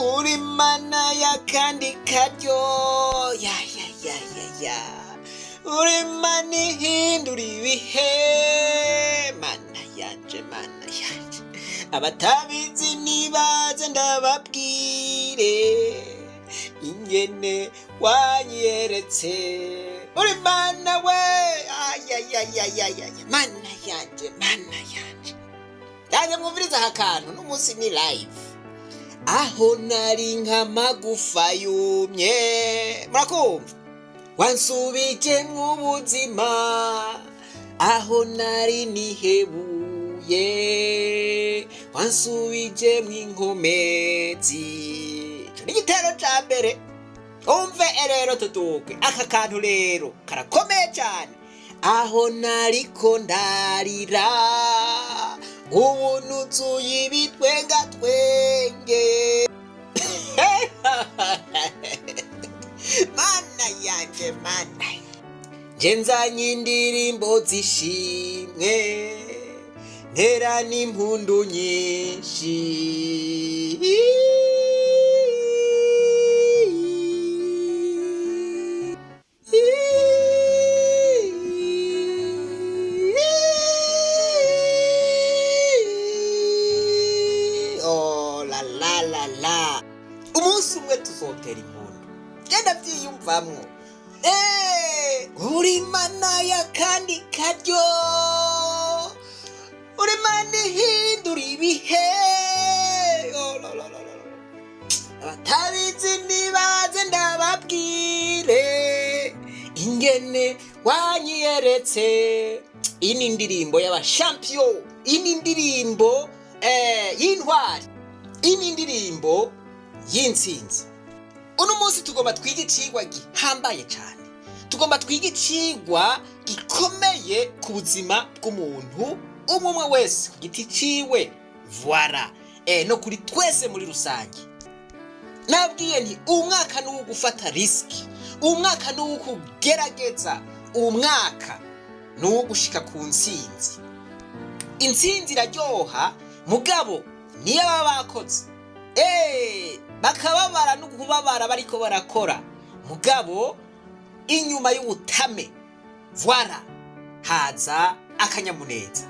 uri mana ya kandi karyo ya uri mana ihindura ibihe mana yanje abatabizi nibaze ndababwire ingene wanyeretse uri mana we mana yanje yaje mwumviriza akantu n'umunsi ni live aho nari nk'amagufa yumye murakumva wansubije mu buzima aho nari nihebuye wansubije mu inkomezi n'igitero ca mbere umve rero tutuke aka kantu rero karakomeye cyane aho nariko ndarira ubu nuzuye ibitwenga twenge mana yanje nje nzanye indirimbo zishimwe ntera n'impundu nyinshi umunsi umwe tuzotera impundu genda vyiyumvamwo uri mana ya kandi karyo uri mana ihindura ibihe abatabizi nibaze ndababwire ingene wanyeretse iyi ni indirimbo y'abashampiyo iyi ni indirimbo y'intwari iyi ni indirimbo y'intsinzi uno munsi tugomba twiga icigwa gihambaye cyane tugomba twiga icigwa gikomeye ku buzima bw'umuntu umwe wese ku giti ciwe voilà no kuri twese muri rusange nabwiye nti umwaka n'uwo gufata riski umwaka n'uwo kugerageza umwaka n'uwo gushika ku ntsinzi intsinzi iraryoha mugabo niyo baba bakoze bakababara no kubabara bariko barakora mugabo inyuma y'ubutame voilà haza akanyamuneza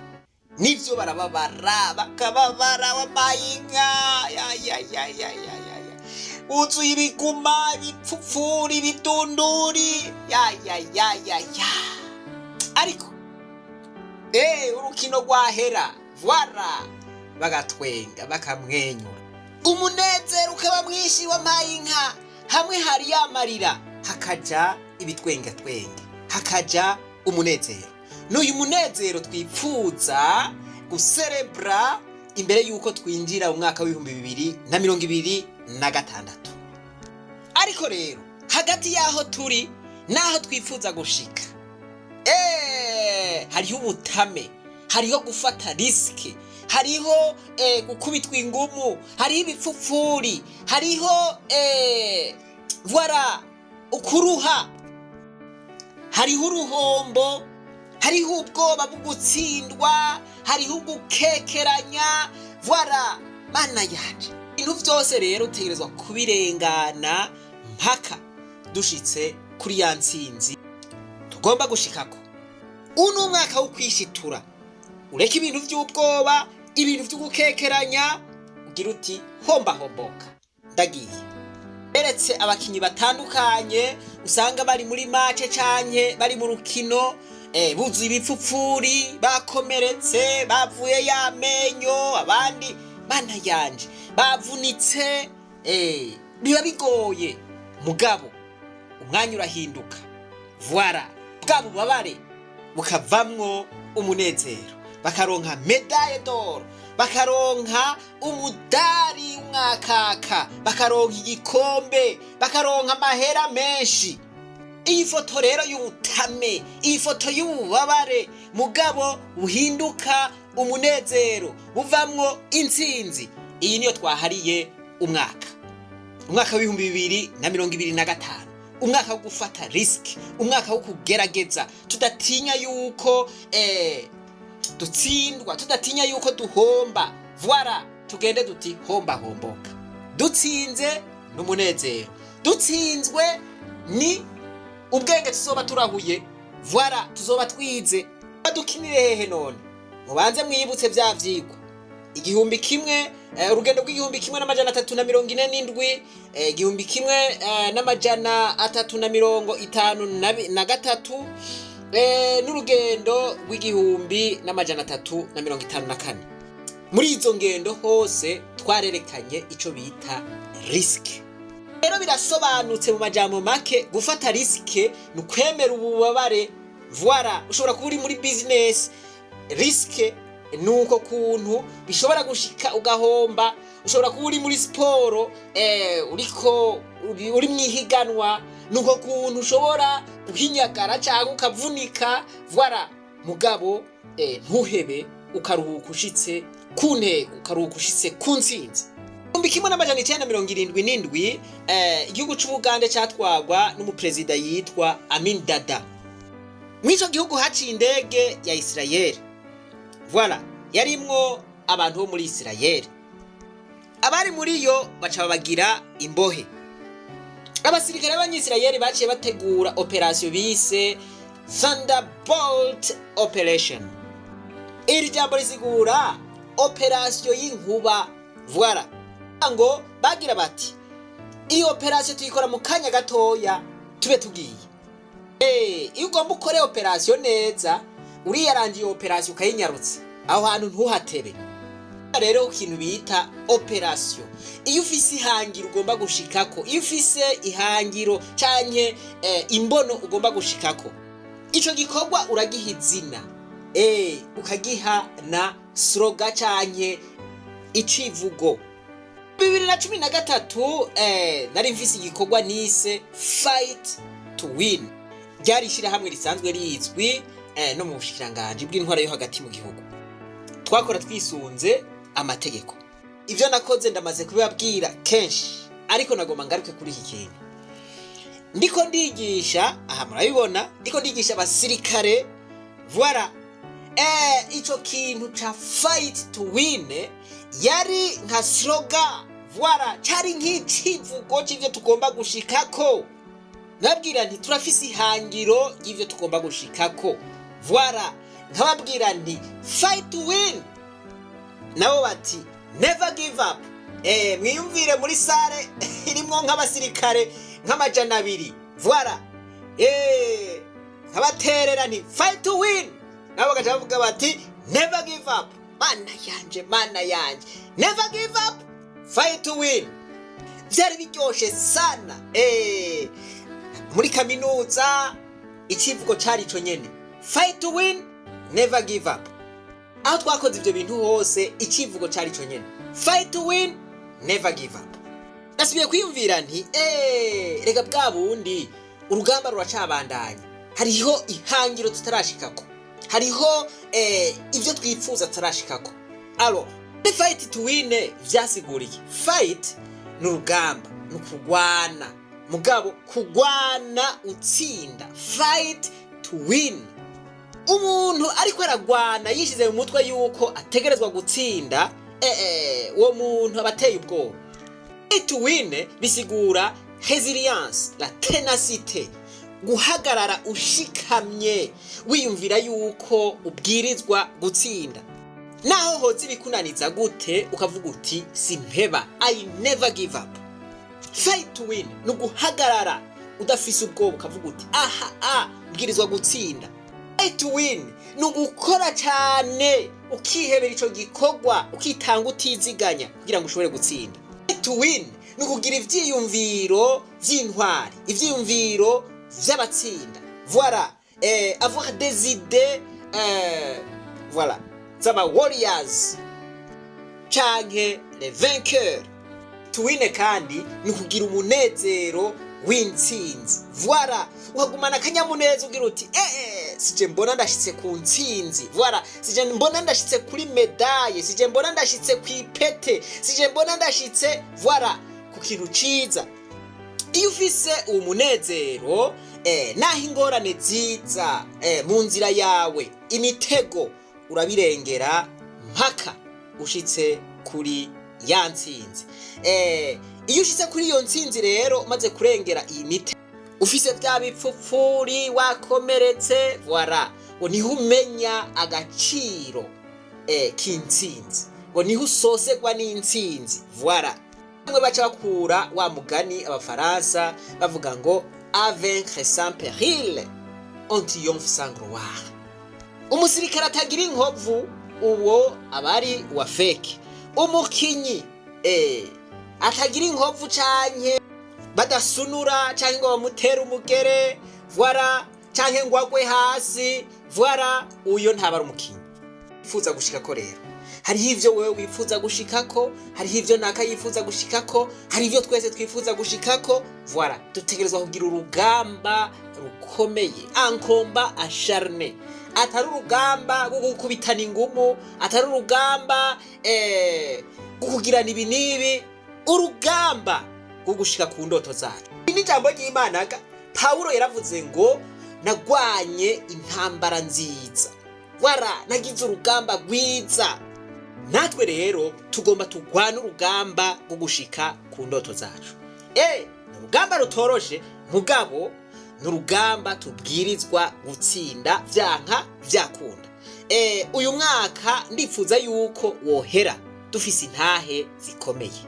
nivyo barababara bakababara wamayinka uzuye ibiguma ibipfupfuri ibitunduri ariko urukino rwahera voilà bagatwenga bakamwenyura umunezero ukaba mwinshi wamayinka hamwe hari yamarira hakaja ibitwenga twenge hakaja umunezero n'uyu munezero twipfuza guserebra imbere yuko twinjira mu mwaka w'2026 ariko rero hagati yaho turi naho twifuza gushika hariho ubutame hariho gufata riski hariho gukubitwa ingumu hariho ibipfupfuri hariho voilà ukuruha hariho uruhombo hariho ubwoba bwo gutsindwa hariho gukekeranya voilà mana yaje ibintu byose rero utegerezwa kubirengana mpaka dushitse kuri ya ntsinzi tugomba gushikako uno mwaka wo kwishitura ureka ibintu by'ubwoba ibintu byo gukekeranya ugira uti homba homboka ndagiye beretse abakinyi batandukanye usanga bari muri match canke bari mu rukino buzuye ibipfupfuri bakomeretse bavuye yamenyo abandi mana yanje bavunitse biba bigoye mugabo umwanya urahinduka voilà bwabo babare bukavamwo umunezero bakaronka medaille d'or bakaronka umudari umwakaka bakaronka igikombe bakaronka amahera menshi iyi foto rero y'ubutame iyi foto y'ububabare mugabo buhinduka umunezero buvamwo intsinzi iyi niyo twahariye umwaka w'2025 umwaka wo gufata risk umwaka wo kugerageza tudatinya yuko dutsindwa tudatinya yuko duhomba voilà tugende duti homba homboka dutsinze n'umunezero, dutsinzwe ni ubwenge tuzoba turahuye, voilà tuzoba twize. Badukinire hehe none? Mubanze mwibutse vya vyigwa. Igihumbi kimwe urugendo rw'igihumbi kimwe n'amajana 347, igihumbi kimwe n'amajana 353, n'urugendo rw'igihumbi n'amajana 354. Muri izo ngendo hose twarerekanye ico bita risk. Rero birasobanutse mu majambo make, gufata risk ni kwemera ububabare. Voilà, ushobora kuba uri muri business, risk nuko kuntu bishobora gushika ugahomba. Ushobora kuba uri muri sport, uri mwihiganwa, nuko kuntu ushobora guhinyagara cyangwa ukavunika. Voilà, mugabo ntuhebe, ukaruhuka ushitse ku ntego, ukaruhuka ushitse ku ntsinzi. Igihumbi kimwe n'amajana 977, igihugu c'Ubugande cyatwagwa n'umuperezida yitwa Amin Dada. Mwico gihugu haciye indege ya Israel. Voilà, yarimwo abantu bo muri Israel. Abari muri yo baca bagira imbohe. Abasirikare b'Abanyisraeli baciye bategura operation bise Thunderbolt Operation. Iri jambo risigura operation y'inkuba. Voilà, ngo bagira bati iyi operation tuyikora mu kanya gatoya tube tugiye. Iyo ugomba ukore operation neza, uriyarangiye operation ukayinyarutse, aho hantu ntuhatebe. Rero ikintu bita operation, iyo ufise ihangiro ugomba gushikako, iyo ufise ihangiro canke imbono ugomba gushikako, ico gikorwa uragiha izina, ukagiha na slogan canke icivugo. 2013 nari mfise igikorwa nise Fight to Win. Ryari ishirahamwe risanzwe rizwi no mu bushikiranganje bw'intwara yo hagati mu gihugu. Twakora twisunze amategeko. Ivyo nakoze ndamaze kubibabwira kenshi, ariko nagomba ngaruke kuri iki kintu. Ndiko ndigisha, aha murabibona, ndiko ndigisha abasirikare. Voilà, ico kintu ca Fight to Win yari nka slogan. Voilà, cyari nk'icivugo c'ivyo tugomba gushikako. Nabwira nti turafise ihangiro y'ivyo tugomba gushikako. Voilà, nkababwira nti fight to win. Nabo bati never give up. Mwiyumvire muri sare irimwo nk'abasirikare nk'amajana 2. Voilà, nkabaterera nti fight to win. Nabo gacha bavuga bati never give up. Mana yanje, never give up, fight to win. Vyari biryoshe sana. Muri kaminuza ikivugo cari ico nyene, fight to win, never give up. Aho twakoze ivyo bintu hose ikivugo cari ico nyene, fight to win, never give up. Nasubiye kwiyumvira nti rega bwa bundi urugamba ruracabandanya, hariho ihangiro tutarashikako, hariho ivyo twipfuza tutarashikako. Alors the fight to win vyasiguriye fight n'urugamba, n'ukugwana, mugabo kugwana utsinda. Fight to win. Umuntu ariko aragwana yishize mu mutwe yuko ategerezwa gutsinda, uwo muntu abateye ubwoba. Fight to win bisigura resilience, la ténacité, guhagarara ushikamye wiyumvira yuko ubwirizwa gutsinda. Naho hozi bikunaniza gute ukavuga uti simpeba, I never give up. Fight to win no guhagarara udafise ubwoba ukavuga uti bwirizwa gutsinda. Fight to win no gukora cyane ukihebera ico gikorwa, ukitanga utiziganya kugira ngo ushobore gutsinda. Fight to win no kugira ivyiyumviro vy'intwari, ivyiyumviro vy'abatsinda. Voilà, avoir des idées, voilà, z'aba warriors canke les vainqueurs. To win kandi ni kugira umunezero w'intsinzi. Voilà, ukagumana akanyamuneza ugira uti sije mbona ndashitse ku ntsinzi. Voilà, sije mbona ndashitse kuri medaille, sije mbona ndashitse ku ipete, sije mbona ndashitse voilà ku kintu ciza. Iyo ufise umunezero naho ingorane ziza mu nzira yawe, imitego urabirengera mpaka ushitse kuri ya ntsinzi. iyo ushitse kuri iyo ntsinzi rero maze kurengera iyi mite ufise bya bipfupfuri wakomeretse voilà ngo niho umenya agaciro k'intsinzi ngo niho usosegwa n'intsinzi voilà bamwe baca bakura wa mugani abafaransa bavuga ngo à vaincre sans péril on triomphe sans gloire. Umusirikare atagira inkovu uwo abari wa fake. Umukinyi atagira inkovu canke badasunura canke ngo bamutera umugere voilà canke ngo agwe hasi voilà uyo ntabara umukinyi. Wifuza gushikako rero hariho ivyo wewe wifuza gushikako, hariho ivyo naka yifuza gushikako, hari ivyo twese twifuza gushikako voilà dutegerezwa kugira urugamba rukomeye, un combat acharné. Atari urugamba rwo gukubitana ingumu, atari urugamba gukugirana ibi nibi, urugamba rwo gushika ku ndoto zacu. Ni jambo ry'Imana Paulo yaravuze ngo nagwanye intambara nziza wara nagize urugamba rwiza. Natwe rero tugomba tugwana urugamba rwo gushika ku ndoto zacu. Urugamba rutoroshe mugabo n'urugamba tubwirizwa gutsinda vyanka vyakunda. Uyu mwaka ndifuza yuko wohera dufise intahe zikomeye.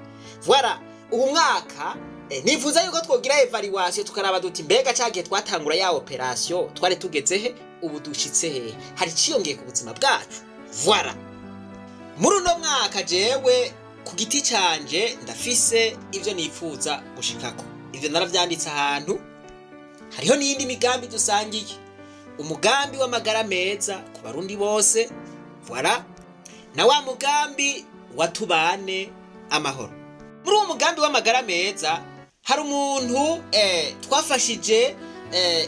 Voilà uyu mwaka nifuza yuko twogira evaluation tukaraba duti mbega cagiye twatangura ya operation twari tugezehe ubu dushitse he, hari ciyongeye ku buzima bwacu. Voilà muri uno mwaka jewe ku giti canje ndafise ivyo nifuza gushikako, ivyo naravyanditse ahantu. Hariho n'iyindi migambi dusangiye, umugambi w'amagara meza ku barundi bose voilà, na wa mugambi watubane amahoro. Muri uwo mugambi w'amagara meza hari umuntu twafashije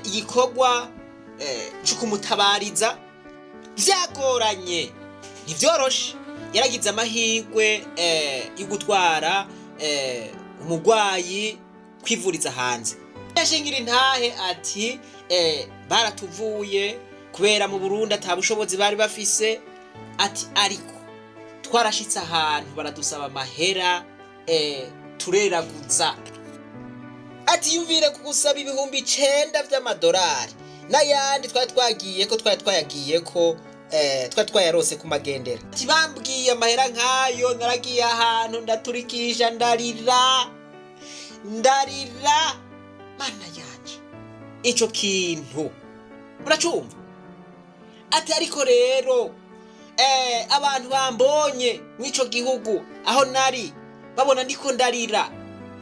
igikorwa cyo kumutabariza vyagoranye ntivyoroshe. Yaragize amahirwe yo gutwara umugwayi kwivuriza hanze. Yashingira intahe ati baratuvuye kubera mu Burundi atabushobozi bari bafise, ati ariko twarashitse ahantu baradusaba amahera tureraguza. Ati yumvire kugusaba ibihumbi 9 vy'amadolari n'ayandi twari twayagiyeko twari twayarose ku magendera. Ati bambwiye amahera nkayo naragiye ahantu ndaturikisha ndarira mana yanje ico kintu muracumva. Ati ariko rero abantu bambonye mwico gihugu aho nari babona ndiko ndarira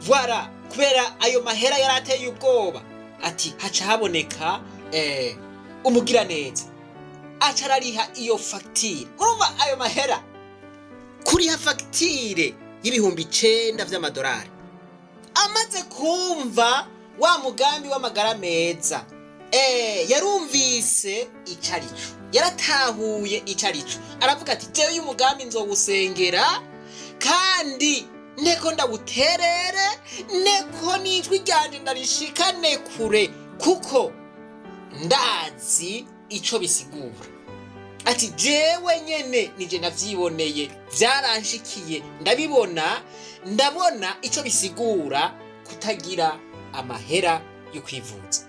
voilà kubera ayo mahera yarateye ubwoba. Ati haca haboneka umugira neza aca arariha iyo facture. Urumva ayo mahera kuriha facture y'ibihumbi 9 vy'amadolari. Amaze kumva wa mugambi w'amagara meza yarumvise icarico, yaratahuye icarico, aravuga ati jewe uyu mugambi nzowusengera kandi neko ndawuterere, neko nijwi ryanje ndarishikane kure kuko ndazi ico bisigura. Ati jewe nyene nije navyiboneye vyaranshikiye ndabona ico bisigura kutagira amahera yo kwivuza.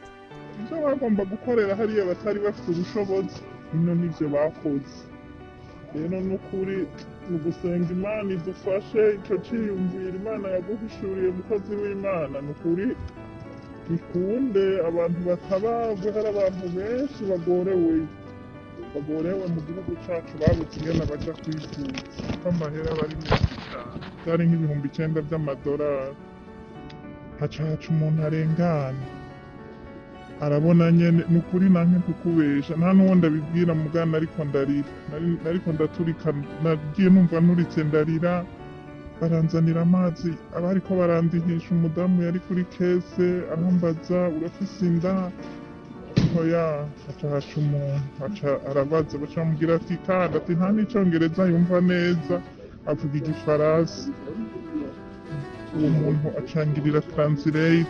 Ivyo bagomba gukorera hariya batari bafite ubushobozi ino nivyo bakoze. Rero n'ukuri ugusenga Imana idufashe ico ciyumvira Imana yaguhishuriye mukozi w'Imana. N'ukuri ikunde abantu batabagwe, hari abantu benshi bagorewe mu gihugu cacu babuze ingene baja kwivuza kuko amahera bari menshi cane. Vyari nk'ibihumbi 9 vy'amadolari. Haca umuntu arengana arabona nyene n'ukuri nanke kukubesha nta nuwo ndabibwira mugana ariko ndarira ariko ndaturika nagiye numva nuritse ndarira. Baranzanira amazi abariko barandihisha, umudamu yari kuri kese arambaza urafise inda hoya. Haca umuntu arabaza baca bamubwira ati kandi ati nta n'icongereza yumva neza avuga igifaransa. Uwo muntu acangirira translate.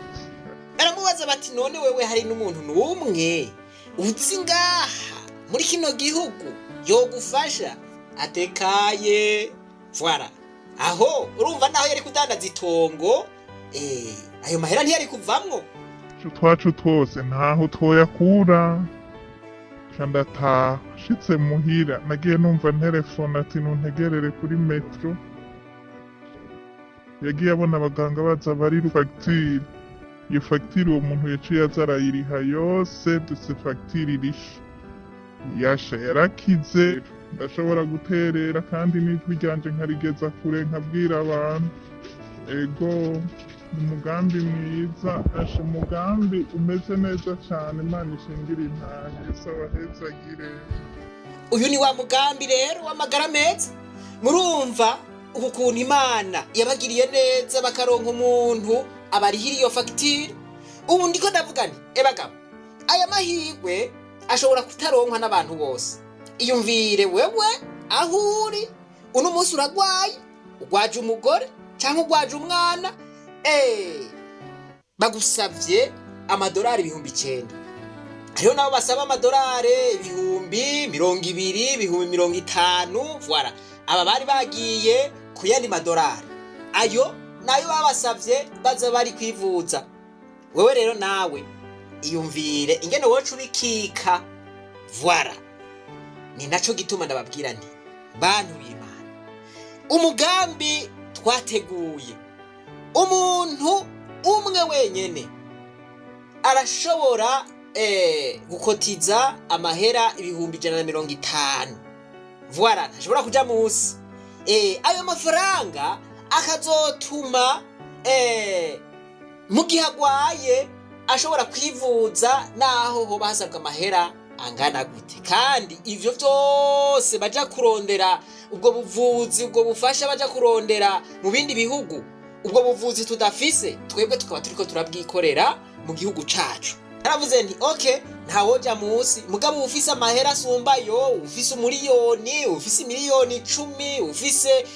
Baramubaza bati none wewe hari n'umuntu n'umwe uzi ngaha muri kino gihugu yogufasha? Atekaye voilà aho urumva naho yari kudandaza itongo ayo mahera ntiyari kuvamwo twacu twose ntaho twoyakura ndataha shitse muhira nagiye numva telefone ati nuntegerere kuri metro yagiye abona abaganga baza bari fagitire iyo fagitire uwo muntu yaciye aza arayiriha yose duse fagitire irishi yasha yarakize ndashobora guterera kandi n'ijwi ryanje nkarigeza kure nkabwira abantu ego umugambi mwiza asha umugambi umeze neza cyane Imana ishingire intange saba hezagire. Uyu ni wa mugambi rero w'amagara meza. Murumva ukuntu Imana yabagiriye neza bakaronka umuntu abarihira iyo fagitire. Ubu ndiko ndavuga nti ebagabo aya mahirwe ashobora kutaronkwa n'abantu bose. Iyumvire wewe aho uri uno munsi uragwaye ugwaje umugore cyangwa ugwaje umwana bagusavye amadolari 9,000. Hariho nabo basaba amadolari 20,000, 20,50. Voilà, aba bari bagiye kuyandi madolari. Ayo nayo babasavye baza bari kwivuza. Wewe rero nawe iyumvire ingene wocu bikika. Voilà, ni naco gituma ndababwira nti bantu b'Imana, umugambi twateguye umuntu umwe wenyene arashobora gukotiza amahera 150. Voilà, ntashobora kuja musi. Ayo mafaranga akazotuma mu gihe agwaye ashobora kwivuza naho hoba hasabwa amahera angana gute. Kandi ivyo vyose baja kurondera ubwo buvuzi, ubwo bufasha baja kurondera mu bindi bihugu, ubwo buvuzi tudafise twebwe tukaba turiko turabwikorera mu gihugu cacu. Naravuze nti okay, ntawoja musi mugabo ufise amahera asumbayo, ufise umuriyoni, ufise miliyoni 10, ufise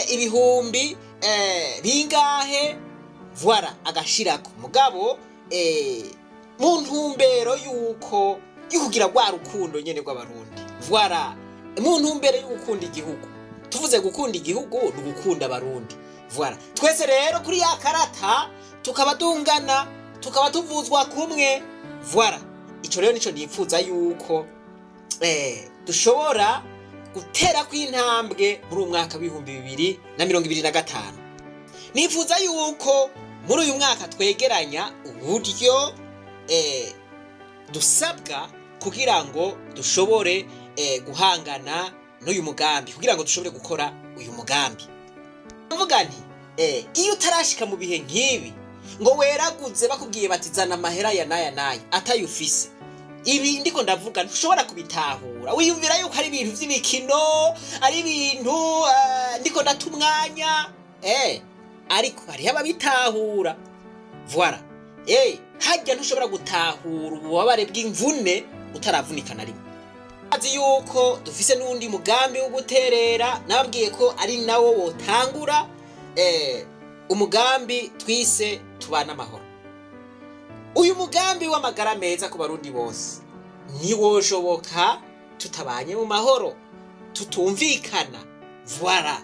ibihumbi bingahe. Voilà, agashirako mugabo mu ntumbero yuko yukugira rwa rukundo nyene rw'abarundi. Voilà, mu ntumbero y'ugukunda igihugu. Tuvuze gukunda igihugu ni gukunda abarundi. Voilà, twese rero kuri ya karata tukaba dungana, tukaba tuvuzwa kumwe. Voilà, ico rero nico nipfuza yuko dushobora gutera kw'intambwe muri umwaka w'ibihumbi 2025. Nipfuza yuko muri uyu mwaka twegeranya uburyo dusabwa kugira ngo dushobore guhangana n'uyu mugambi, kugira ngo dushobore gukora uyu mugambi. Mvuga nti iyo utarashika mu bihe nk'ibi ngo weraguze bakubwiye bati zana amahera ya naya naya atayufise, ibi ndiko ndavuga ntushobora kubitahura. Wiyumvira yuko ari ibintu vy'ibikino, ari ibintu ndiko ndatumwanya ariko hariho ababitahura. Voilà, hajya ntushobora gutahura ububabare bw'imvune utaravunika na rimwe. Azi yuko dufise n'undi mugambi wo guterera, nababwiye ko ari nawo wotangura umugambi twise tubana amahoro. Uyu mugambi w'amagara meza ku barundi bose ntiwoshoboka tutabanye mu mahoro, tutumvikana. Voilà,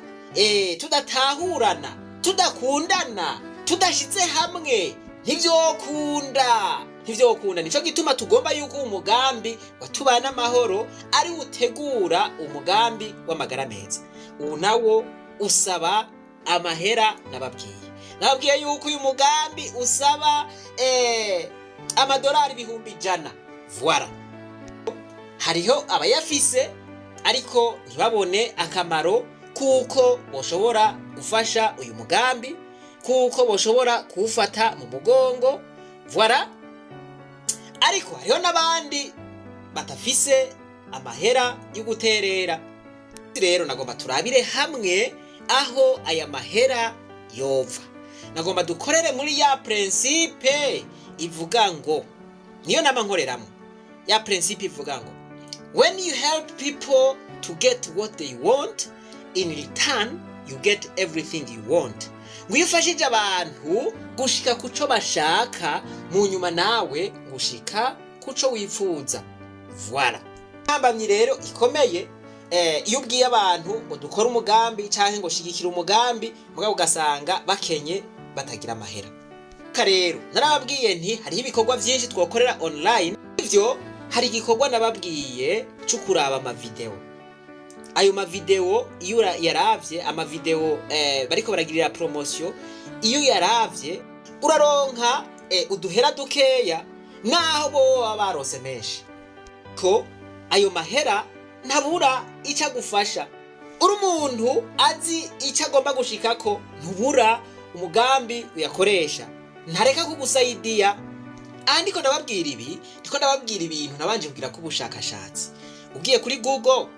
tudatahurana, tudakundana, tudashize hamwe ntivyokunda. Nico gituma tugomba yuko umugambi watubana amahoro ari utegura umugambi w'amagara meza. Ubu nawo usaba amahera. Nababwiye yuko uyu mugambi usaba amadolari 100,000. Voilà, hariho abayafise ariko ntibabone akamaro kuko boshobora gufasha uyu mugambi, kuko boshobora kuwufata mu mugongo. Voilà, ariko hariho n'abandi batafise amahera yo guterera. Rero nagomba turabire hamwe aho aya mahera yova. Nagomba dukorere muri ya principe ivuga ngo, niyo nama nkoreramo ya principe ivuga ngo when you help people to get what they want, in return you get everything you want. Ngo ufashije abantu gushika kuco bashaka, mu nyuma nawe gushika kuco wifuza. Voilà, ntambamye rero ikomeye iyo ubwiye abantu ngo dukora umugambi canke ngo shigikira umugambi mugabo ugasanga bakenye batagira amahera. muribuka rero narababwiye nti hariho ibikorwa byinshi twokorera online. Ivyo hari igikorwa nababwiye cyo kuraba amavideo. Ayo mavideo iyo yaravye amavideo bariko baragirira promotion, iyo yaravye uraronka uduhera dukeya naho bo barose menshi. Ko ayo mahera ntabura ica gufasha. Uri umuntu azi ica agomba gushikako ntubura umugambi uyakoresha. Ntareka kugusaidia. Ndiko ndababwira ibi, ndiko ndababwira ibintu nabanje kugira ko ubushakashatsi. Ugiye kuri Google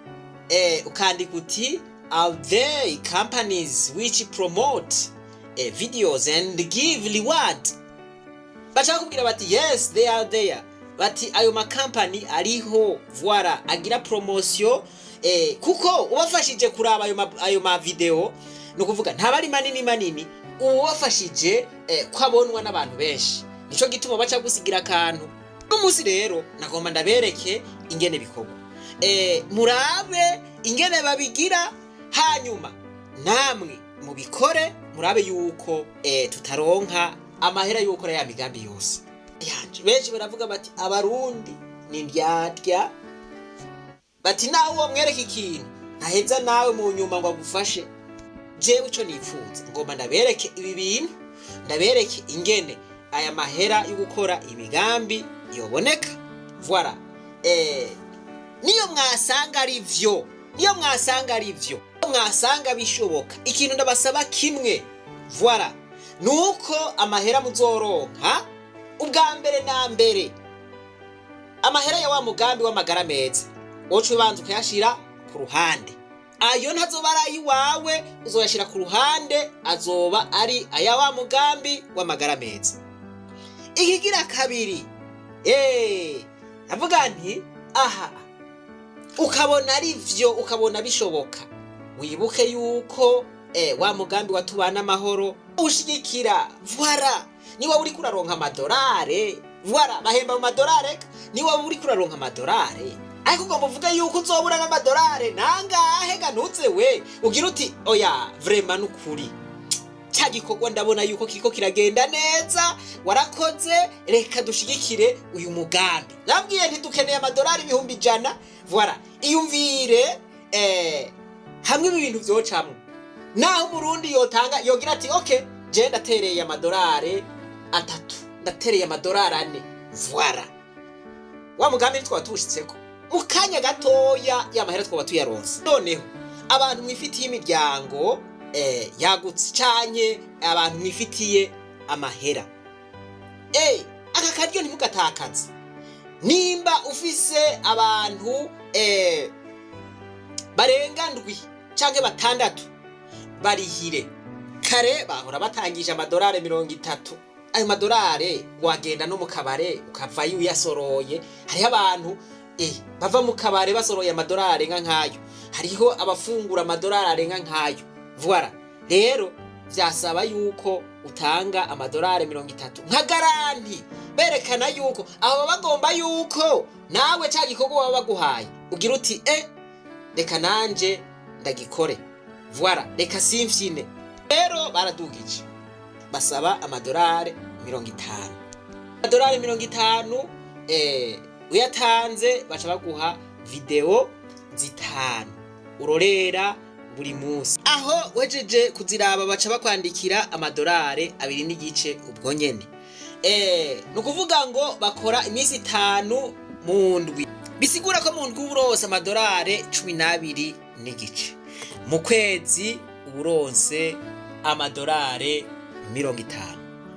ukandika uti are there companies which promote videos and give reward? Bacha kubwira bati yes they are there. Bati ayo ma company ariho voilà agira promotion kuko ubafashije kuraba ayo ma video no kuvuga ntabari manini ubafashije kwabonwa n'abantu benshi. Nico gituma bacha gusigira kantu. Umunsi rero nagomba ndabereke ingene bikorwa. Murabe ingene babigira hanyuma namwe mubikore murabe yuko tutaronka amahera yuko ya migambi yose. Yanje benshi baravuga bati abarundi ni ndyarya. Bati nawe uwo mwereke ikintu ntaheza nawe mu nyuma ngo agufashe. Jewe ico nipfuza ngomba ndabereke ibi bintu, ndabereke ingene aya mahera yo gukora imigambi yoboneka. Voilà. Niyo mwasanga ari vyo, mwasanga bishoboka, ikintu ndabasaba kimwe. Voilà. Nuko amahera muzoronka ubwa mbere na mbere. Amahera ya wa mugambi w'amagara meza. Oco ubanza ukayashira ku ruhande. Ayo ntazoba ari iwawe, uzoyashira ku ruhande, azoba ari aya wa mugambi w'amagara meza. Ikigira kabiri. Avuga nti aha ukabona ari vyo, ukabona bishoboka. Wibuke yuko wa mugambi watubana amahoro ushigikira. Voilà. Niwa uri kuraronka amadolari. Voilà, bahemba mu madolari. Niwa uri kuraronka amadolari. Ariko ugomba uvuga yuko uzobura n'amadolari nangahe ganutse we. Ugira uti oya vraiment nukuri. Cya gikorwa ndabona yuko kiko kiragenda neza, warakoze, reka dushigikire uyu mugambi. Nabwiye nti dukeneye amadolari 100. Voilà. Iyumvire hamwe ibintu vyocamwe. Naho Burundi yotanga yogira ati okay, je ndatereye amadolari 3, ndatereye amadolari 4. Voilà. Wa mugambi twaba tushitseko. Mukanya gatoya y'amahera twaba tuyaronse. Noneho abantu mwifitiye imiryango yagutse cyanye, abantu mwifitiye amahera. Aka karyo ntimugatakaze. Nimba ufise abantu barenga ndwi canke batandatu barihire. Kare bahora batangije amadolari 30. Ayo madolari wagenda no mu kabare ukavayo uyasoroye. Hariho abantu bava mu kabare basoroye amadolari nkayo. Hariho abafungura amadolari arenga nkayo. Voilà. Rero vyasaba yuko utanga amadolari 30 nka garanti. Berekana yuko abo bagomba yuko nawe cya gikorwa baba baguhaye. Ugira uti reka nanje ndagikore. Voilà, reka simfyine. Rero baradugije. Basaba amadolari 50. Amadolari 50 uyatanze baca baguha video 5 urorera buri munsi. Aho wejeje kuziraba baca bakwandikira amadolari 2 ubwo nyene. Nukuvuga ngo bakora iminsi 5 mu ndwi. Bisigura ko mu ndwi uburonse amadolari 12 n'igice. Mu kwezi uburonse amadolari 50.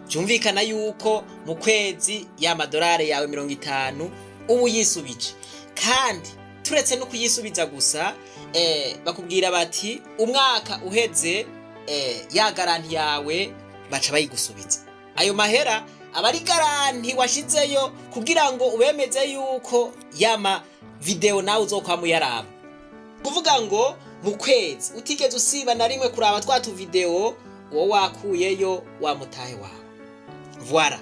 Byumvikana yuko mu kwezi ya madolari yawe 50 ubu yisubije. Kandi turetse no kuyisubiza gusa bakubwira bati umwaka uheze ya garanti yawe baca bayigusubiza. Ayo mahera abari garanti washizeyo kugira ngo ubemeze yuko yama video nawe uzokwama yaraba. Kuvuga ngo mu kwezi utigeze usiba na rimwe kuraba twatu video wo wakuyeyo wa mutahe wawe. Voilà.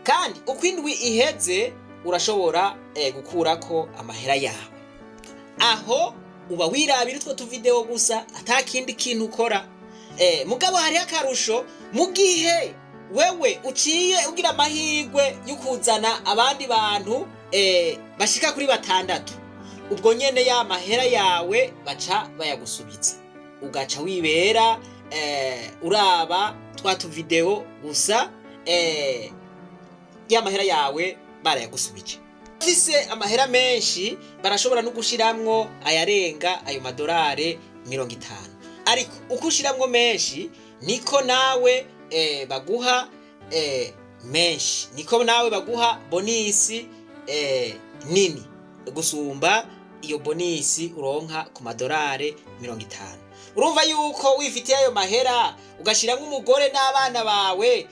Kandi ukwindwi iheze urashobora gukurako amahera yawe. Aho uba wirabira utwo tu video gusa atakindi kintu ukora. Mugabo hari akarusho mu gihe wewe uciye ugira amahirwe yo kuzana abandi bantu bashika kuri 6, ubwo nyene ya mahera yawe baca bayagusubiza, ugaca wibera uraba twatu video gusa ya mahera yawe barayagusubije. Ufise amahera menshi barashobora no gushiramwo ayarenga ayo madolari 50, ariko uko ushiramwo menshi niko nawe baguha menshi, niko nawe baguha bonisi nini gusumba iyo bonisi uronka ku madolari 50. Urumva yuko wifitiye ayo mahera ugashiramwo umugore n'abana bawe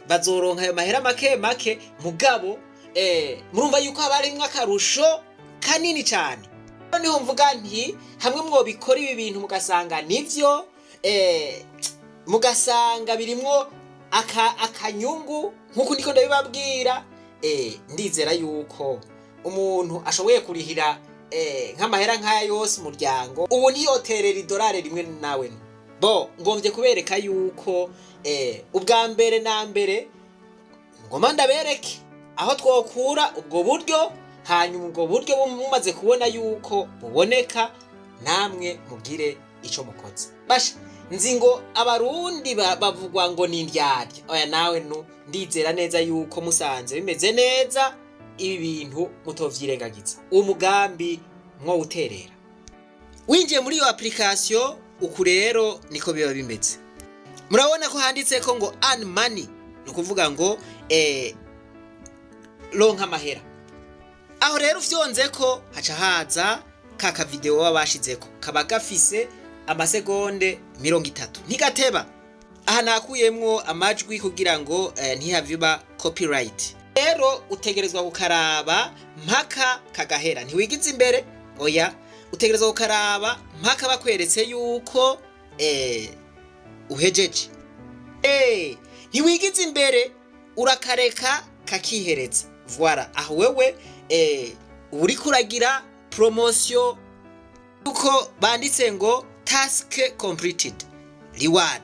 bazoronka ayo mahera make make, mugabo murumva yuko habarimwe akarusho kanini cyane. Niho mvuga nti hamwe mwo bikora ibi bintu mugasanga nivyo mugasanga birimwo akanyungu nkuko ndiko ndabibabwira, ndizera yuko umuntu ashoboye kurihira nk'amahera nk'aya yose umuryango ubu ntiyoterera idolari rimwe nawe. Bo ngomvye kubereka yuko ubwa mbere na mbere ngoma ndabereke aho twokura ubwo buryo, hanyuma ubwo buryo mumaze kubona yuko buboneka namwe mugire ico mukoze. Basha nzi ngo abarundi bavugwa ngo ni indyarya, oya nawe no ndizera neza yuko musanze bimeze neza ibi bintu mutovyirengagiza, uwo mugambi mwo uterera winjiye muri iyo application. Uku rero niko biba bimeze, murabona ko handitse ko ngo earn money, nukuvuga ngo ronka mahera. Aho rero ufyonze ko haca haza kaka video babashizeko kaba gafise amasegonde 30 ntigateba. Aha nakuyemwo amajwi kugira ngo ntihaviba copyright. Rero utegerezwa kukaraba mpaka kagahera, ntiwigize imbere, oya utegerezwa kukaraba mpaka bakweretse yuko uhejeje. Ntiwigize imbere urakareka kakihereza. Voilà, aho wewe uri kuragira promotion uko banditse ngo task completed reward,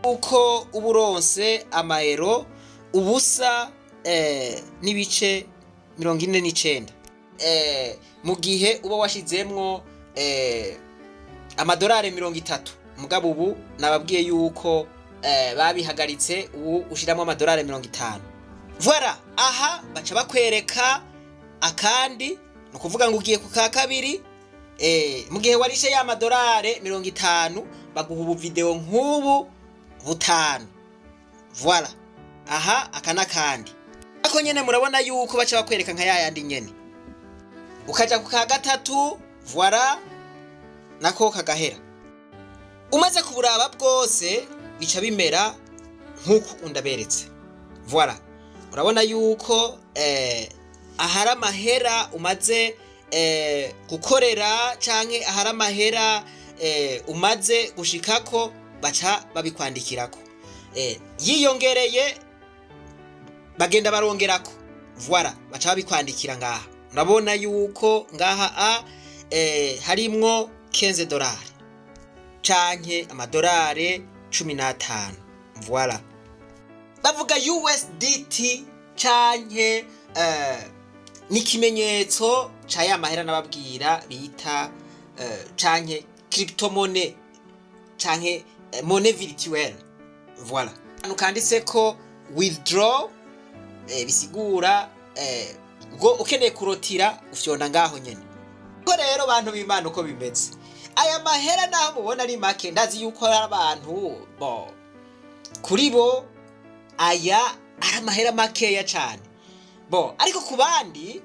uko uburonse amaero ubusa n'ibice 49 mu gihe uba washizemwo amadolari 30. Mugabo ubu nababwiye yuko babihagaritse, ubu ushiramo amadolari 50. Voilà, aha baca bakwereka akandi, nukuvuga ngo ugiye ku ka kabiri mu gihe warishe ya madolari 50 baguha ubu video nk'ubu 5. Voilà, aha akana kandi ako nyene murabona yuko baca bakwereka nka yayandi nyene, ukaja ku ka gatatu. Voilà, nako kagahera. Umaze kuburaba bwose bica bimera nkuko undaberetse. Voilà, urabona yuko ahari amahera umaze gukorera canke ahari amahera umaze gushikako baca babikwandikirako, yiyongereye bagenda barongerako. Voilà, baca babikwandikira ngaha. Urabona yuko ngaha harimwo $15 canke amadolari 15. Voilà, bavuga USDT canke n'ikimenyetso ca ya mahera nababwira bita canke cryptomone canke monnaie virtuelle. Voilà, kanditse ko withdraw bisigura ngo ukeneye kurotira ufyonda ngaho nyene. Ko rero bantu b'Imana uko bimeze, aya mahera naho mubona ari make, ndazi yuko ari abantu bo kuri bo aya ari amahera makeya cyane bo, ariko ku bandi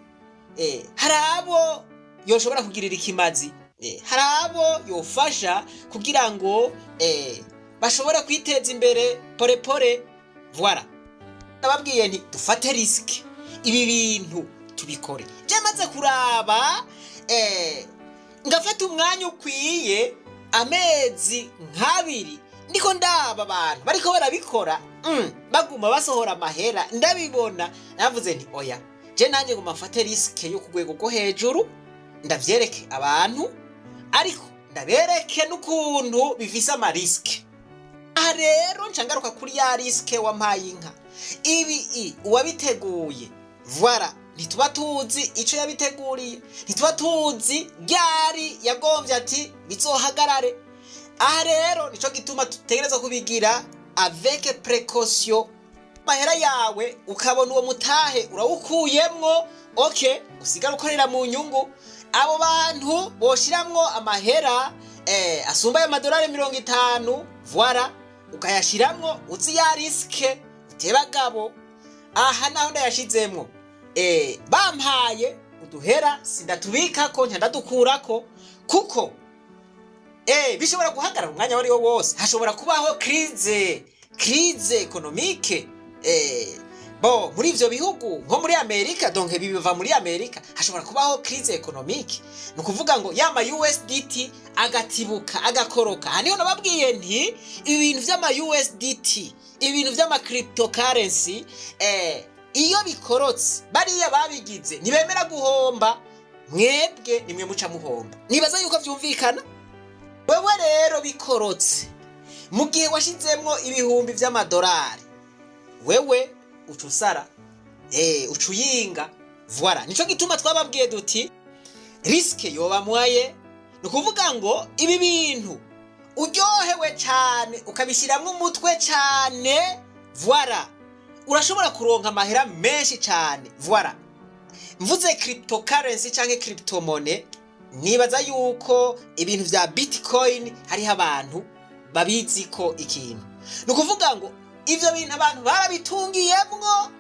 hari abo yoshobora kugirira ikimazi, hari abo yofasha kugira ngo bashobora kwiteza imbere pore pore. Voilà, nababwiye nti dufate risk, ibi bintu tubikore. Je maze kuraba ngafata umwanya ukwiye amezi nk'abiri ndiko ndaba abantu bariko barabikora baguma basohora amahera, ndabibona navuze nti oya, je nanje nguma mfate risk yo kugwego go hejuru, ndavyereke abantu ariko ndabereke n'ukuntu bifise ama risk. aha rero ncangaruka kuri ya riske wampaye inka ibi uwabiteguye voilà ntituba tuzi ico yabiteguriye ntituba tuzi ryari yagombye ati bizohagarare aha rero nico gituma tutegerezwa kubigira avec précaution mahera yawe ukabona uwo mutahe urawukuyemwo okay usigara ukorera mu nyungu abo bantu boshiramwo amahera asumba y'amadolari 50 voilà ukayashiramwo uzi ya riske utebagabo aha naho ndayashizemwo bampaye uduhera sindatubikako ntandadukurako kuko bishobora guhagarara umwanya wari wo wose hashobora kubaho crise économique muri ivyo bihugu nko muri Amerika donc bibiva muri Amerika hashobora kubaho crise économique nukuvuga ngo yama USDT agatibuka agakoroka haniho nababwiye nti ibintu vy'ama USDT ibintu vy'ama cryptocurrency iyo bikorotse bariya babigize ntibemera guhomba mwebwe nimwe muca muhomba nibaza yuko vyumvikana wewe rero bikorotse mu gihe washizemwo ibihumbi vy'amadolari wewe ucusara ucuyinga voilà nico gituma twababwiye duti riske yoba mwaye nukuvuga ngo ibi bintu uryohewe cyane ukabishiramwe umutwe cyane voilà urashobora kuronka amahera menshi cyane voilà mvuze cryptocurrency canke cryptomone nibaza yuko ibintu vya bitcoin hariho abantu babizi ko ikintu nukuvuga ngo ivyo bintu abantu barabitungiyemwo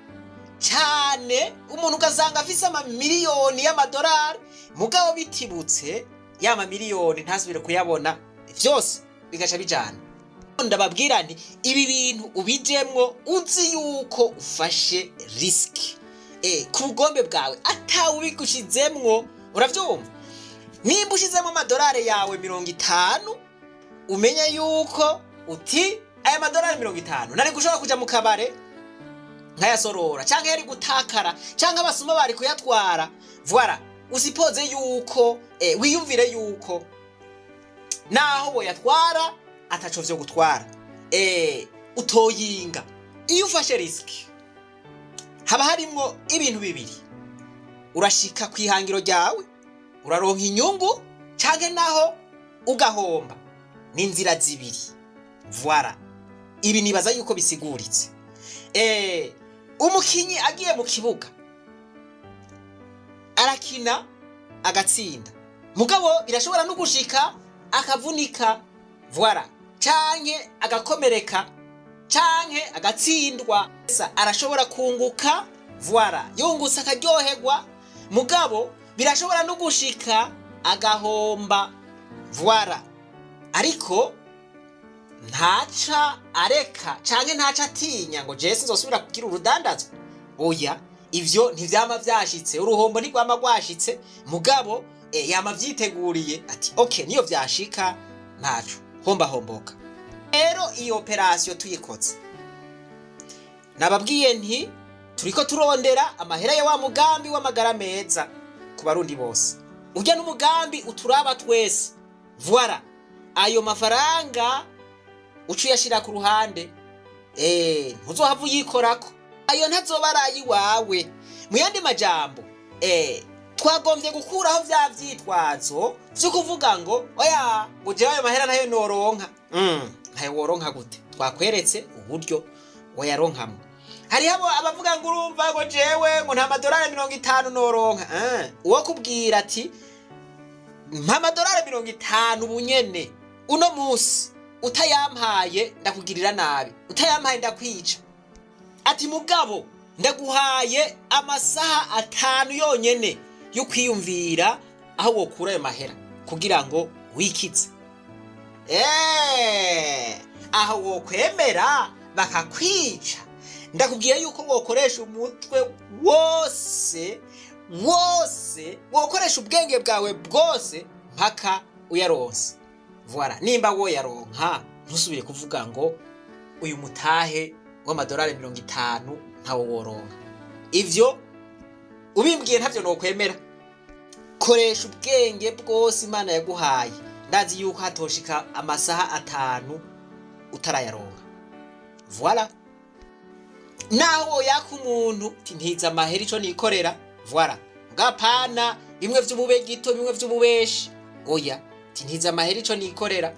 cyane umuntu ugasanga afise amamiliyoni y'amadolari mugabo bitibutse yama miliyoni ntasubire kuyabona vyose bigaca bijana ndababwira nti ibi bintu ubijemwo uzi yuko ufashe risk ku bugombe bwawe atawubigushizemwo uravyumva nimba ushizemo amadolari yawe 50 umenya yuko uti aya madolari 50 nari gushobora kuja mu kabare nkayasorora canke yari gutakara canke abasuma bari kuyatwara voilà usipoze yuko wiyumvire yuko naho boyatwara ataco vyo gutwara utoyinga iyo ufashe risk haba harimwo ibintu bibiri urashika kwihangiro ryawe uraronka inyungu canke naho ugahomba n'inzira zibiri voilà ibi nibaza yuko bisiguritse umukinyi agiye mu kibuga arakina agatsinda mugabo birashobora no gushika akavunika voilà canke agakomereka canke agatsindwa arashobora kunguka voilà yungutse akaryoherwa mugabo birashobora no gushika agahomba voilà ariko ntaca areka canke ntaca atinya ngo Jesse nzosubira kugira urudandazwa oya ivyo ntivyama vyashitse uruhombo ntigwama gwashitse mugabo yama vyiteguriye ati okay niyo vyashika ntaco homboka rero iyo operation tuyikoze nababwiye nti turiko turondera amahera ya wa mugambi w'amagara meza ku barundi bose urya n'umugambi uturaba twese voilà ayo mafaranga ucuyashira ku ruhande ntuzohava uyikorako ayo ntazobarayi wawe mu yandi majambo twagombye gukuraho vya vyitwazo vyo kuvuga ngo oya ngo jewe ayo mahera nayo noronka ntayo woronka gute twakweretse uburyo wayaronkamwe hariho abavuga ngo urumva ngo jewe ngo nta madolari 50 noronka uwo kubwira ati mpa madolari 50 bunyene uno musi utayampaye ndakugirira nabi utayampaye ndakwica ati mugabo ndaguhaye amasaha 5 yonyene yo kwiyumvira aho wokura ayo mahera kugira ngo wikize aho wokwemera bakakwica ndakubwiye yuko wokoresha umutwe wose wokoresha ubwenge bwawe bwose mpaka uyaronse voilà nimba wo yaronka ntusubire kuvuga ngo uyu mutahe w'amadolari 50 ntawo woronka ivyo ubimbwiye ntavyo nokwemera koresha ubwenge bwose Imana yaguhaye ndazi yuko hatoshika amasaha 5 utarayaronka. Voilà. Naho yaka umuntu ntiza amahera ico nikorera. Voilà. Ngapana bimwe vy'ubube gito bimwe vy'ububeshi. Oya, ntiza amahera ico nikorera.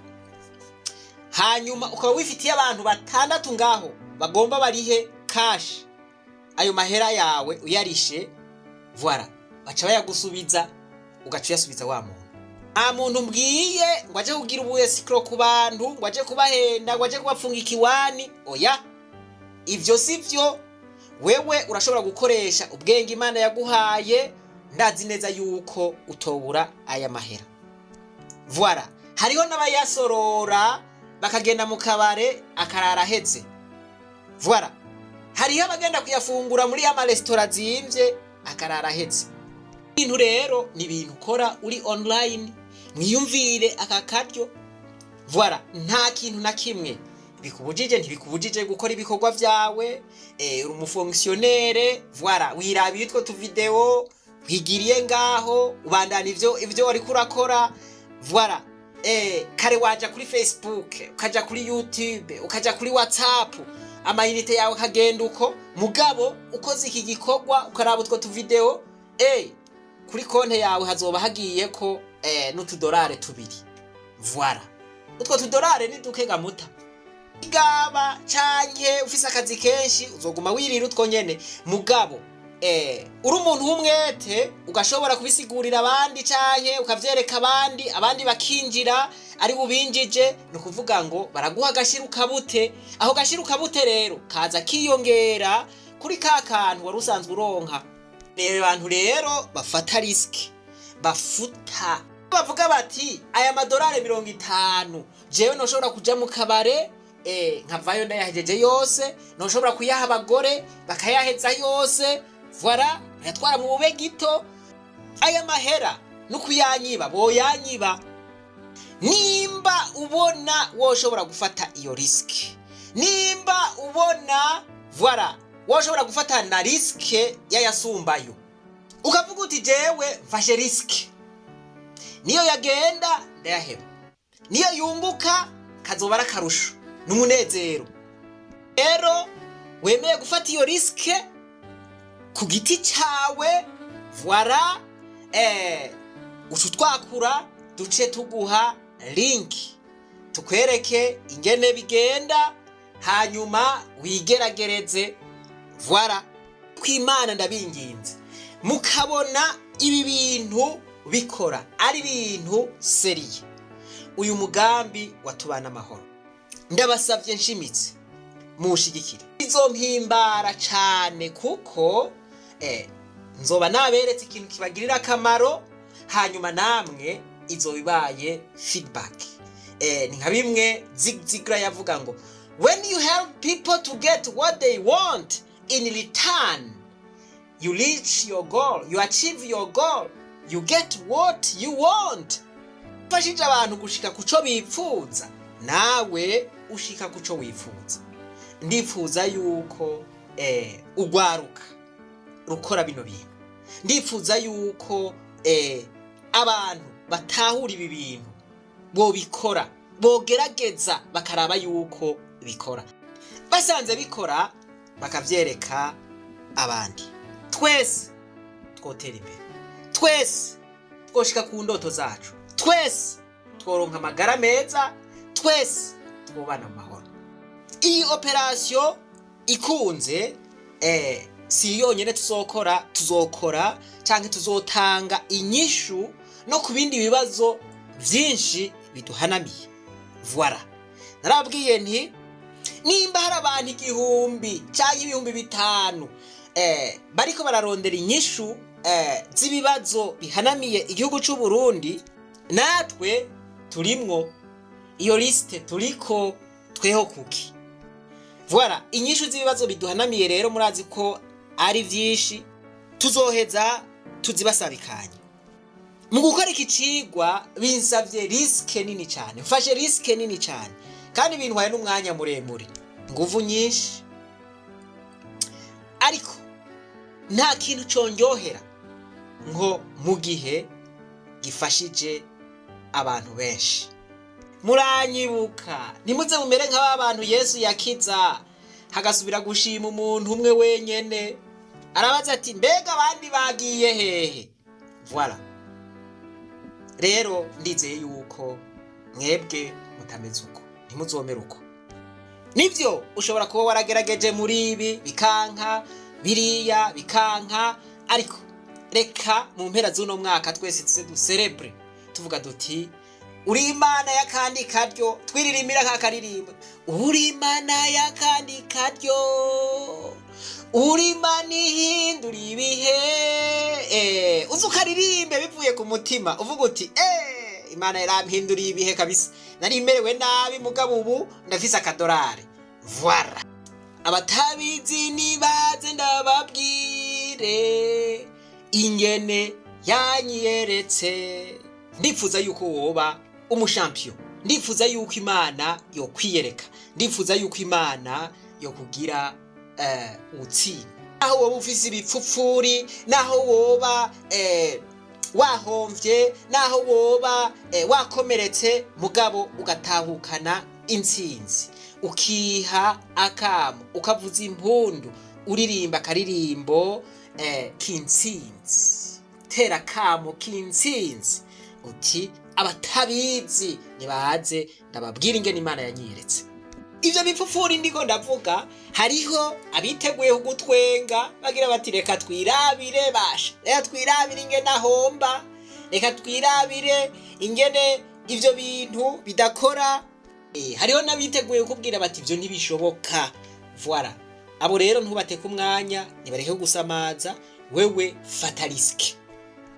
Hanyuma ukaba wifitiye abantu batandatu ngaho bagomba barihe cash. Ayo mahera yawe uyarishe. Voilà. Baca bayagusubiza ugaca uyasubiza wa muntu. Nta muntu mbwiye ngo aje kugira ubuyesikro ku bantu, ngo aje kubahenda, ngo aje kubafunga ikiwani. Oya, ivyo sivyo. Wewe urashobora gukoresha ubwenge Imana yaguhaye. Ndazi neza yuko utobura aya mahera. Voilà. Hariho n'abayasorora bakagenda mu kabare akarara heze. Voilà. Hariho abagenda kuyafungura muri ama restaurant zimvye akarara heze. Ibintu rero ni ibintu ukora uri online, mwiyumvire aka karyo. Voilà, nta kintu na kimwe bikubujije ntibikubujije gukora ibikorwa vyawe. Uri umufonctionnaire. Voilà, wiraba yitwa tu video wigiriye ngaho ubandana ivyo wari kurakora. Voilà, kare waja kuri Facebook, ukaja kuri YouTube, ukaja kuri WhatsApp, amayinite yawe kagenda uko. Mugabo ukoze iki gikorwa ukaraba utwo tu video, kuri konte yawe hazoba hagiye ko n'utudolari tubiri. Voilà. Utwo tudolari ni duke gamuta. Igaba canke ufise akazi kenshi uzoguma wirira utwo nyene. Mugabo uri umuntu w'umwete ugashobora kubisigurira abandi canke ukavyereka abandi bakinjira ari bubinjije, no kuvuga ngo baraguha gashiruka bute. Aho gashiruka bute rero kaza kiyongera kuri ka kantu wari usanzwe uronka. Abantu rero bafata risk, bafuta bavuga bati aya madolari 50 jewe noshobora kuja mu kabare nkavayo ndayahejeje yose, noshobora kuyaha abagore bakayaheza yose. Voilà, yatwara mu bube gito. Aya mahera no kuyanyiba boyanyiba. Nimba ubona woshobora gufata iyo risk, nimba ubona voilà woshobora gufata na risk yayasumbayo, ukavuga uti jewe mfashe risk, niyo yagenda ndayaheba, niyo yunguka kazoba rakarusho n'umunezero. Rero wemeye gufata iyo risk ku giti cawe. Voilà, ucutwakura duce tuguha link tukwereke ingene bigenda, hanyuma wigeragereze. Voilà, kw'Imana ndabinginze mukabona ibi bintu bikora ari bintu seriye. Uyu mugambi watubana amahoro ndabasavye nshimitse mushigikire. Izompimbara cane kuko nzoba naberetse ikintu kibagirira akamaro, hanyuma namwe izobibaye feedback. Ni nka bimwe Zig Ziglar yavuga ngo when you help people to get what they want, in return you reach your goal, you achieve your goal, you get what you want. Fashije abantu gushika kuco bipfuza, nawe ushika kuco wifuza. Ndifuza yuko ugwaruka rukora bino bintu. Ndifuza yuko abantu batahura ibi bintu bo bikora, bogerageza bakaraba yuko bikora. Basanze bikora bakavyereka abandi. Twese twotera imbere, twese twoshika ku ndoto zacu, twese tworonka amagara meza, twese twobana amahoro. Iyi operation ikunze si yonyene tuzokora canke tuzotanga inyishu no ku bindi bibazo vyinshi biduhanamiye. Voilà, narabwiye nti nimba hari abantu 1000 canke 5000 bariko bararondera inyishu z'ibibazo bihanamiye igihugu c'u Burundi, natwe turimwo iyo liste, turiko tweho kuki. Voilà, inyishu z'ibibazo biduhanamiye rero murazi ko ari vyinshi, tuzoheza tuzibasabikanye. Mu gukora iki cigwa binsavye risk nini cyane, mfashe risk nini cyane, kandi bintwaye n'umwanya muremure, nguvu nyinshi. Ariko nta kintu conjohera nko mu gihe gifashije abantu benshi. muranyibuka ntimuze mumere nk'aba bantu Yesu yakiza hagasubira gushima umuntu umwe wenyene arabaza ati mbega abandi bagiye hehe. Voilà, rero ndizeye yuko mwebwe mutameze uko ntimuzomere uko. Nivyo ushobora kuba waragerageje muri ibi bikanka biriya bikanka, ariko reka mu mpera z'uno mwaka twese tuze ducelebre tuvuga duti uri Imana y'akandi karyo, twiririmira nk'akaririmbo uri Imana y'akandi karyo, uri Imana ihindura ibihe. Uzi ukaririmbe bivuye ku mutima uvuga uti Imana yarampinduriye ibihe kabisa, nari merewe nabi mugabo ubu ndafise akadolari. Voilà, abatabizi nibaze ndababwire ingene yanyiyeretse. Ndifuza yuko woba umushampion, ndifuza yuko Imana yo kwiyereka, ndifuza yuko Imana yo kugira utsinda. Aho woba ufise ibipfupfuri, naho woba wahomvye, naho woba wakomeretse, mugabo ugatahukana intsinzi, ukiha akamo, ukavuza impundu, uririmba akaririmbo k'intsinzi, tera akamo k'intsinzi uti abatabizi nibaze ndababwira ingene Imana yanyiyeretse. Ivyo bipfupfuri ndiko ndavuga, hariho abiteguye kugutwenga bagira bati reka twirabire basha, reka twirabire ingene ahomba, reka twirabire ingene ivyo bintu bidakora. Hariho nabiteguye kubwira bati ivyo ntibishoboka. Voilà, abo rero ntubateke umwanya, nibareke gusamaza, wewe fata risk.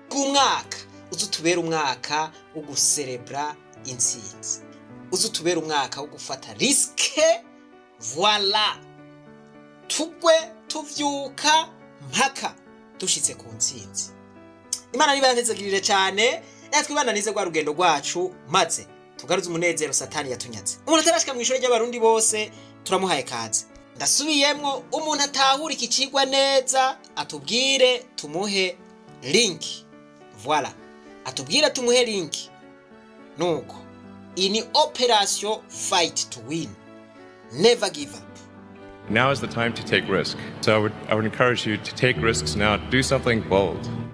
Ku mwaka uzutubera umwaka wo gucelebra intsinzi, uzutubera umwaka wo gufata riske. Voilà, tugwe tuvyuka mpaka dushitse ku ntsinzi. Imana nibanezagirire cyane, natwe bananize gwa rugendo rwacu maze tugaruze umunezero Satani yatunyaze. Umuntu atarashika mu ishuri ry'abarundi bose turamuhaye kaze. Ndasubiyemwo, umuntu atahura iki cigwa neza atubwire tumuhe link. Voilà, atubwire tumuhe link. Nuko iyi ni operation fight to win, never give up. Now is the time to take risk. So I would encourage you to take risks now, do something bold.